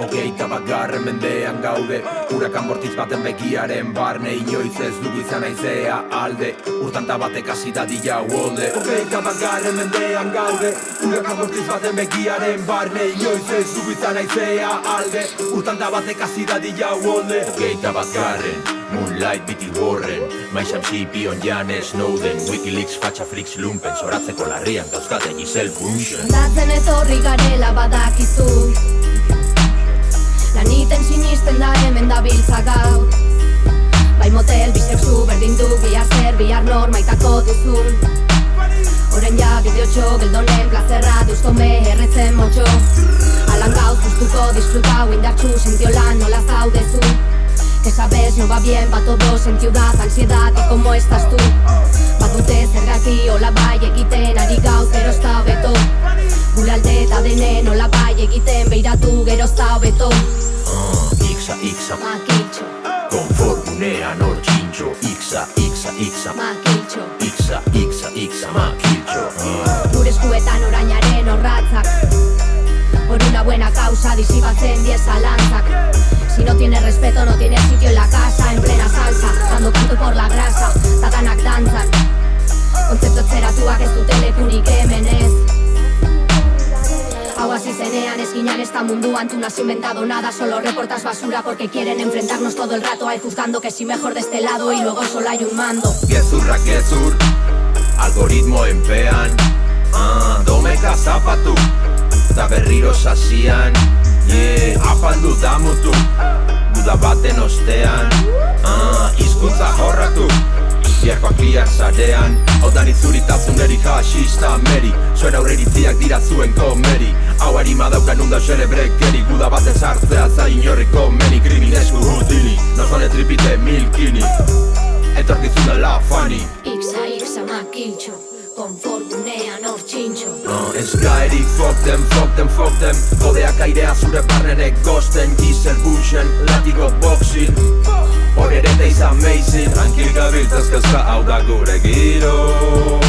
21. mendean gaude, hurakan bortitz baten begiaren barne, inoiz ez dugu izan aizea alde, urtanta batek hasi dadila uolde. 21. mendean gaude, hurakan bortitz baten begiaren barne, inoiz ez dugu izan aizea alde, urtanta batek hasi dadila uolde. 21. Moonlight, Bitty Warren, Maisham Sipion, Jan Snowden, Wikileaks, Fatxa Freaks, Lumpen, zoratzeko larrian dauzkate Giselle Bunchen. Datzen etorri garela badakizu, laniten sinisten da hemen dabiltza gaur. Bai motel, bisexu, berdin du, bihar zer, bihar normaitako duzun. Oren ja bideotxo, geldonen plazerra, duzkome erretzen motxo. Alan gauz, guztuko disfrutau, indartxu, sentiolan nola zaudezu. Que sabes no va bien, va todos en ciudad, ansiedad y cómo estás tú. Badute zergati hola bai egiten ari gauz gero ez da hobeto. Gure alde eta denen hola bai egiten beiratu gero ez da hobeto. Ixa, makiltxo, konformunean hor txintxo. Ixa, makiltxo, ixa, makiltxo. Gure eskuetan orainaren orratzak, por una buena causa disipatzen dieza lantzak. Si no tiene respeto no tiene sitio en la casa, en plena salsa, dando canto por la grasa, tatanak dantzan. Kontzeptu etzeratuak ez dute lekurik hemen ez. Hau hasi zenean eskinan esta munduan, tú no has inventado nada, solo reportas basura porque quieren enfrentarnos todo el rato ahí juzgando que si mejor de este lado y luego solo hay un mando. Gezurrak gezur, algoritmoenpean, domeka zapatu, da berriro sasian. Apaldu da mutu, guda baten ostean, hizkuntza jorratu, biarkoak bihar zarean. Odan izuritazun erik hasista meri, zuen aurreritziak dira zuen komeri. Hau harima daukan unda xerebrekeri, guda baten sartzea zain horriko meni. Kriminesku hutini, nozone tripite milkini, etorkizuna la fani. Ixa, makiltxo, konfortunean hor txintxo. Eskaeri, fuck them, kodeak airea zure barrenek gosten. Giselle Bunchen, latigo boxing, horerete is amazing. Tranquil gabiltzaz kezka hau da gure giro,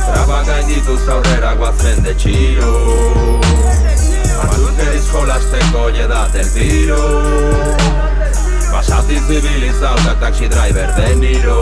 traba gaindituz aurrera guazen de txiro. Maluzkeriz jolasteko jedat el tiro, basatiz zibilizautak taxi driver de niro.